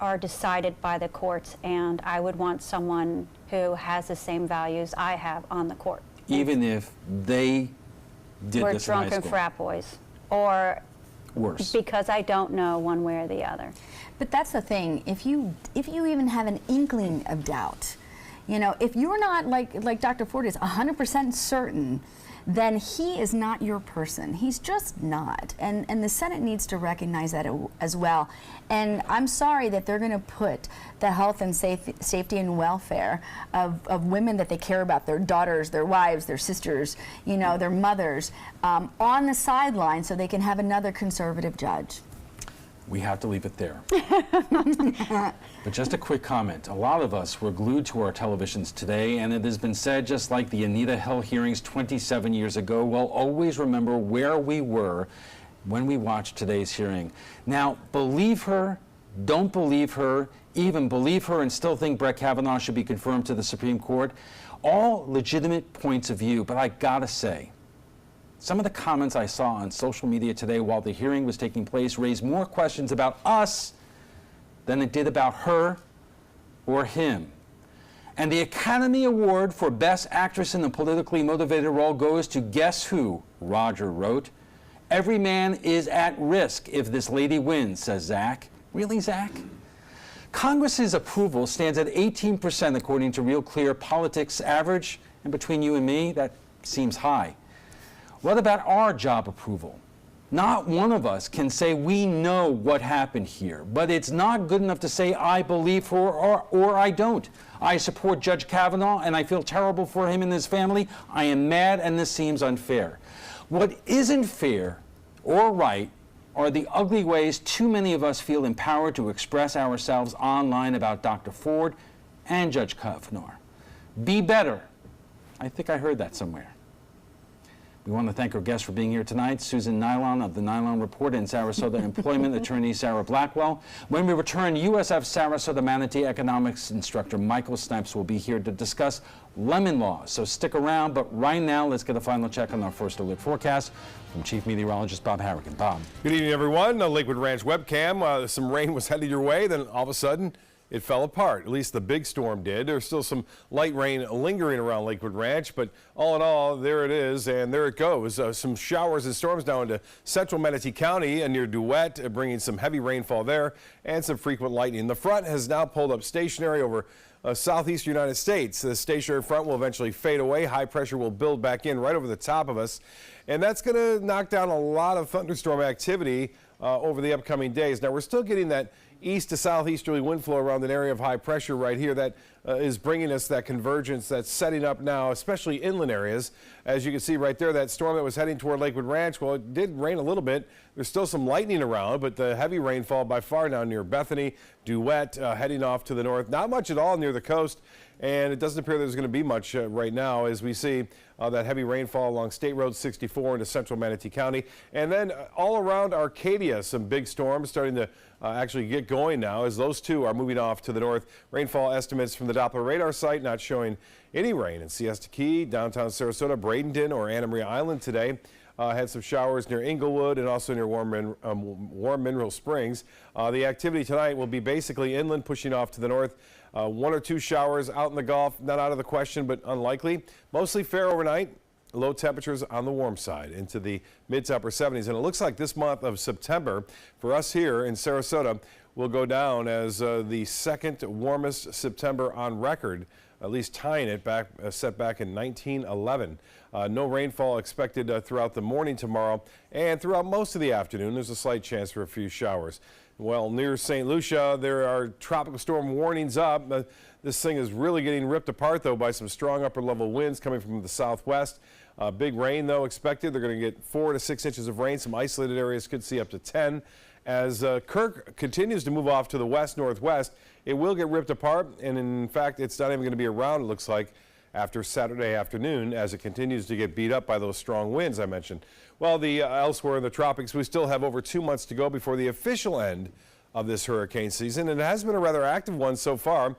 are decided by the courts, and I would want someone who has the same values I have on the court. Even if they did We're this in high drunken school. frat boys, or worse. Because I don't know one way or the other. But that's the thing. If you even have an inkling of doubt, you know, if you're not like Dr. Ford is 100% certain, then he is not your person. He's just not. And the Senate needs to recognize that as well. And I'm sorry that they're going to put the health and safety and welfare of women that they care about, their daughters, their wives, their sisters, you know, their mothers, on the sideline so they can have another conservative judge. we have to leave it there. But just a quick comment. A lot of us were glued to our televisions today, and it has been said, just like the Anita Hill hearings 27 years ago, we'll always remember where we were when we watched today's hearing. Now, believe her, don't believe her, even believe her and still think Brett Kavanaugh should be confirmed to the Supreme Court. All legitimate points of view, but I gotta say, some of the comments I saw on social media today while the hearing was taking place raised more questions about us than it did about her or him. And the Academy Award for Best Actress in a Politically Motivated Role goes to guess who? Roger wrote. Every man is at risk if this lady wins, says Zach. Really, Zach? Congress's approval stands at 18% according to Real Clear Politics average, and between you and me, that seems high. What about our job approval? Not one of us can say we know what happened here, but it's not good enough to say I believe her or I don't. I support Judge Kavanaugh and I feel terrible for him and his family. I am mad and this seems unfair. What isn't fair or right are the ugly ways too many of us feel empowered to express ourselves online about Dr. Ford and Judge Kavanaugh. Be better. I think I heard that somewhere. We want to thank our guests for being here tonight, Susan Nylon of the Nylon Report and Sarasota employment attorney Sarah Blackwell. When we return, USF Sarasota Manatee economics instructor Michael Snipes will be here to discuss lemon laws. So stick around, but right now, let's get a final check on our first alert forecast from Chief Meteorologist Bob Harrigan. Bob. Good evening, everyone. Lakewood Ranch webcam. Some rain was headed your way, then all of a sudden, it fell apart. At least the big storm did. There's still some light rain lingering around Lakewood Ranch, but all in all, there it is, and there it goes. Some showers and storms now into central Manatee County and near Duet, bringing some heavy rainfall there and some frequent lightning. The front has now pulled up stationary over southeastern United States. The stationary front will eventually fade away. High pressure will build back in right over the top of us, and that's going to knock down a lot of thunderstorm activity over the upcoming days. Now, we're still getting that east to southeasterly wind flow around an area of high pressure right here that is bringing us that convergence that's setting up now, especially inland areas. As you can see right there, that storm that was heading toward Lakewood Ranch, well, it did rain a little bit. There's still some lightning around, but the heavy rainfall by far now near Bethany, Duet, heading off to the north. Not much at all near the coast, and it doesn't appear there's going to be much right now as we see that heavy rainfall along State Road 64 into central Manatee County. And then all around Arcadia, some big storms starting to actually get going now as those two are moving off to the north. Rainfall estimates from the Doppler radar site not showing any rain in Siesta Key, downtown Sarasota, Bradenton, or Anna Maria Island today. Had some showers near Inglewood and also near Warm Mineral Springs. The activity tonight will be basically inland, pushing off to the north. One or two showers out in the Gulf, not out of the question, but unlikely. Mostly fair overnight. Low temperatures on the warm side into the mid to upper 70s. And it looks like this month of September for us here in Sarasota will go down as the second warmest September on record, at least tying it back, set back in 1911. No rainfall expected throughout the morning tomorrow, and throughout most of the afternoon, there's a slight chance for a few showers. Well, near St. Lucia, there are tropical storm warnings up. This thing is really getting ripped apart, though, by some strong upper-level winds coming from the southwest. Big rain, though, expected. They're going to get 4 to 6 inches of rain. Some isolated areas could see up to 10. As Kirk continues to move off to the west-northwest, it will get ripped apart, and in fact, it's not even going to be around, it looks like, after Saturday afternoon as it continues to get beat up by those strong winds I mentioned. Well, elsewhere in the tropics, we still have over 2 months to go before the official end of this hurricane season, and it has been a rather active one so far.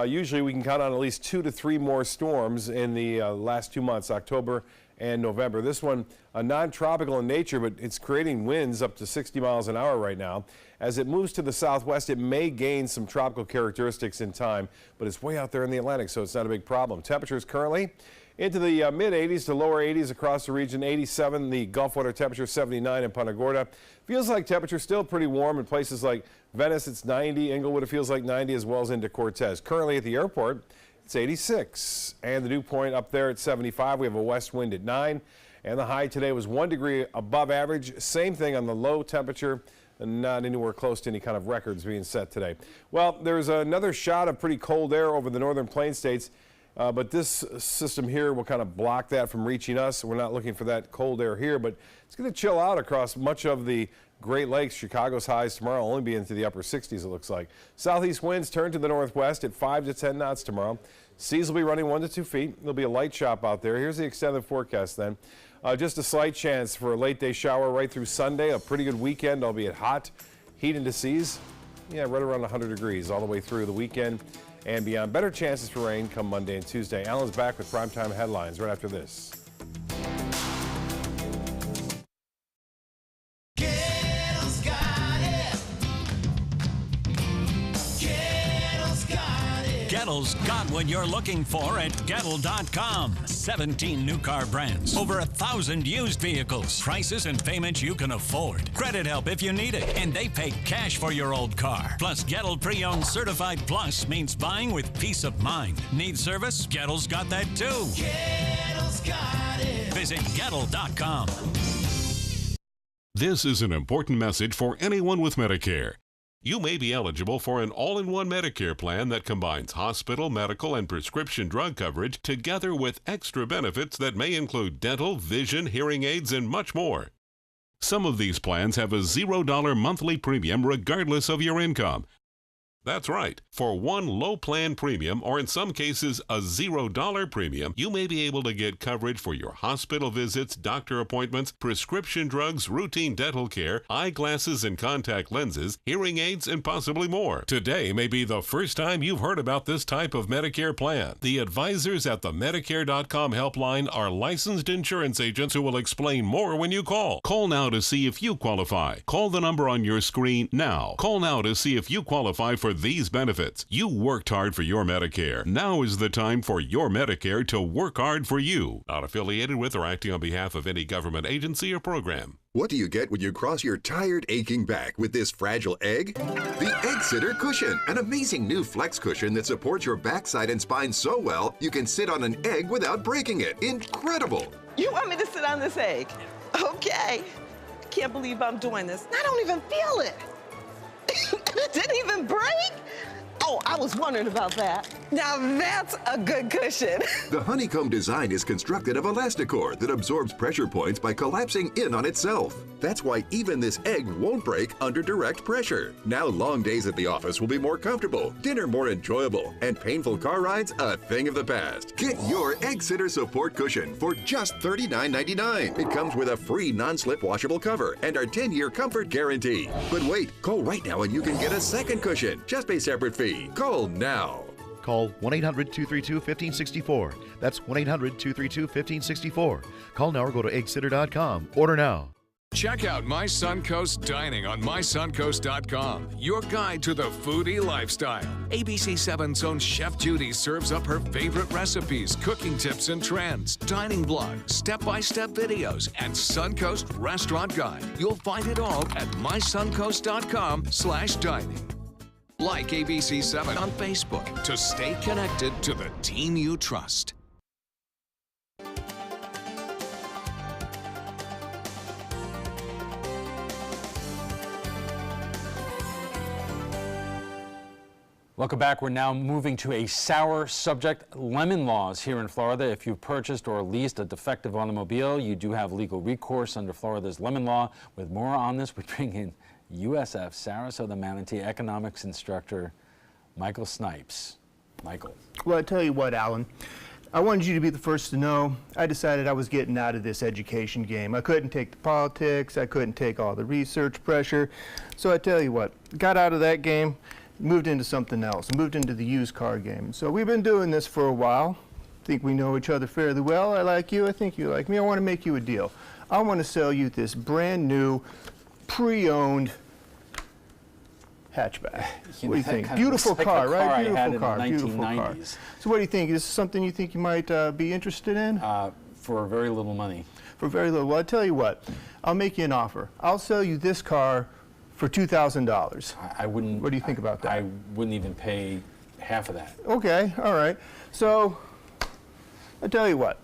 Usually we can count on at least 2 to 3 more storms in the last 2 months, October and November. This one, non-tropical in nature, but it's creating winds up to 60 miles an hour right now. As it moves to the southwest, it may gain some tropical characteristics in time, but it's way out there in the Atlantic, so it's not a big problem. Temperatures currently into the mid-80s to lower 80s across the region. 87, the Gulf water temperature, 79 in Punta Gorda. Feels like temperature still pretty warm in places like Venice. It's 90. Inglewood, it feels like 90, as well as into Cortez. Currently at the airport, it's 86. And the dew point up there at 75. We have a west wind at 9. And the high today was 1 degree above average. Same thing on the low temperature. Not anywhere close to any kind of records being set today. Well, there's another shot of pretty cold air over the northern plain states. but this system here will kind of block that from reaching us. We're not looking for that cold air here, but it's going to chill out across much of the Great Lakes. Chicago's highs tomorrow will only be into the upper 60s, it looks like. Southeast winds turn to the northwest at 5 to 10 knots tomorrow. Seas will be running 1 to 2 feet. There'll be a light chop out there. Here's the extended forecast then. Just a slight chance for a late day shower right through Sunday. A pretty good weekend, albeit hot. Heat indices, yeah, right around 100 degrees all the way through the weekend and beyond. Better chances for rain come Monday and Tuesday. Alan's back with primetime headlines right after this. Gettle's got what you're looking for at Gettle.com. 17 new car brands, over 1,000 used vehicles, prices and payments you can afford. Credit help if you need it, and they pay cash for your old car. Plus, Gettle Pre-Owned Certified Plus means buying with peace of mind. Need service? Gettle's got that too. Gettle's got it. Visit Gettle.com. This is an important message for anyone with Medicare. You may be eligible for an all-in-one Medicare plan that combines hospital, medical, and prescription drug coverage together with extra benefits that may include dental, vision, hearing aids, and much more. Some of these plans have a $0 monthly premium regardless of your income. That's right. For one low plan premium, or in some cases a $0 premium, you may be able to get coverage for your hospital visits, doctor appointments, prescription drugs, routine dental care, eyeglasses and contact lenses, hearing aids, and possibly more. Today may be the first time you've heard about this type of Medicare plan. The advisors at the Medicare.com helpline are licensed insurance agents who will explain more when you call. Call now to see if you qualify. Call the number on your screen now. Call now to see if you qualify for these benefits. You worked hard for your Medicare. Now is the time for your Medicare to work hard for you. Not affiliated with or acting on behalf of any government agency or program. What do you get when you cross your tired, aching back with this fragile egg? The Egg Sitter Cushion, an amazing new flex cushion that supports your backside and spine so well you can sit on an egg without breaking it. Incredible! You want me to sit on this egg? Okay. I can't believe I'm doing this. I don't even feel it. It didn't even break? Oh, I was wondering about that. Now that's a good cushion. The honeycomb design is constructed of Elasticor that absorbs pressure points by collapsing in on itself. That's why even this egg won't break under direct pressure. Now long days at the office will be more comfortable, dinner more enjoyable, and painful car rides a thing of the past. Get your Egg Sitter Support Cushion for just $39.99. It comes with a free non-slip washable cover and our 10-year comfort guarantee. But wait, call right now and you can get a second cushion. Just pay separate fee. Call now. Call 1-800-232-1564. That's 1-800-232-1564. Call now or go to eggsitter.com. Order now. Check out My Suncoast Dining on mysuncoast.com, your guide to the foodie lifestyle. ABC7's own Chef Judy serves up her favorite recipes, cooking tips and trends, dining blogs, step-by-step videos, and Suncoast Restaurant Guide. You'll find it all at mysuncoast.com/dining. Like ABC7 on Facebook to stay connected to the team you trust. Welcome back. We're now moving to a sour subject, lemon laws here in Florida. If you've purchased or leased a defective automobile, you do have legal recourse under Florida's lemon law. With more on this, we bring in USF Sarasota Manatee economics instructor Michael Snipes. Michael. Well, I tell you what, Alan, I wanted you to be the first to know. I decided I was getting out of this education game. I couldn't take the politics, I couldn't take all the research pressure. So I tell you what, got out of that game, moved into something else, moved into the used car game. So we've been doing this for a while. I think we know each other fairly well. I like you, I think you like me. I want to make you a deal. I want to sell you this brand new, pre-owned hatchback. What do you think? Beautiful car, right? Beautiful car, beautiful car. So what do you think? Is this something you think you might be interested in? For very little money. For very little. Well, I'll tell you what. I'll make you an offer. I'll sell you this car for $2,000. I wouldn't. What do you think about that? I wouldn't even pay half of that. Okay, all right. So, I'll tell you what.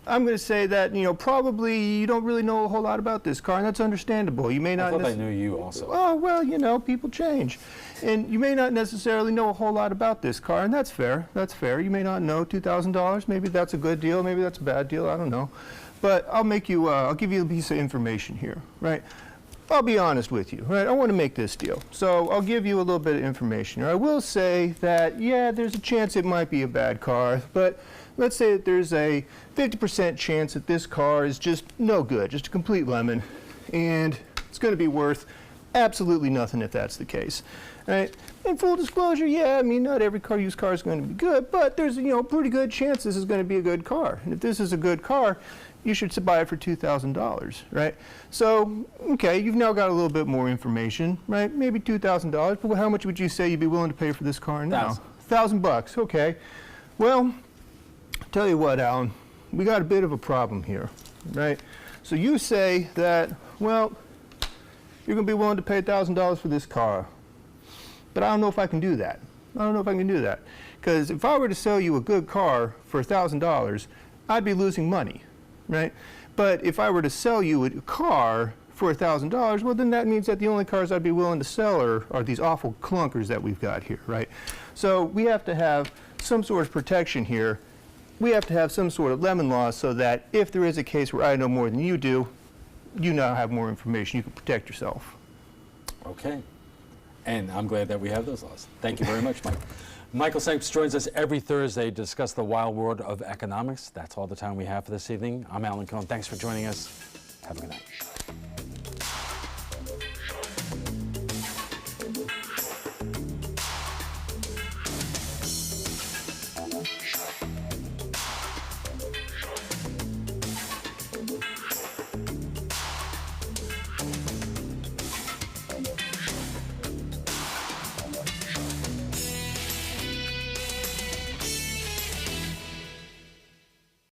I'm going to say that, you know, probably you don't really know a whole lot about this car, and that's understandable. You may not. I thought I knew you also. Oh, well, you know, people change. And you may not necessarily know a whole lot about this car, and that's fair. That's fair. You may not know $2,000. Maybe that's a good deal. Maybe that's a bad deal. I don't know. But I'll give you a piece of information here, right? I'll be honest with you, right? I want to make this deal. So I'll give you a little bit of information. I will say that, yeah, there's a chance it might be a bad car, but let's say that there's a 50% chance that this car is just no good, just a complete lemon, and it's going to be worth absolutely nothing if that's the case. Right? In full disclosure, yeah, I mean, not every used car is going to be good, but there's, you know, pretty good chance this is going to be a good car. And if this is a good car, you should buy it for $2,000, right? So, okay, you've now got a little bit more information, right? Maybe $2,000, but how much would you say you'd be willing to pay for this car now? $1,000, okay. Well, tell you what, Alan, we got a bit of a problem here, right? So you say that, well, you're going to be willing to pay $1,000 for this car, but I don't know if I can do that. I don't know if I can do that. Because if I were to sell you a good car for $1,000, I'd be losing money, right? But if I were to sell you a car for $1,000, well, then that means that the only cars I'd be willing to sell are these awful clunkers that we've got here, right? So we have to have some sort of protection here. We have to have some sort of lemon law so that if there is a case where I know more than you do, you now have more information. You can protect yourself. Okay. And I'm glad that we have those laws. Thank you very much, Mike. Michael Sipes joins us every Thursday to discuss the wild world of economics. That's all the time we have for this evening. I'm Alan Cohen. Thanks for joining us. Have a good night.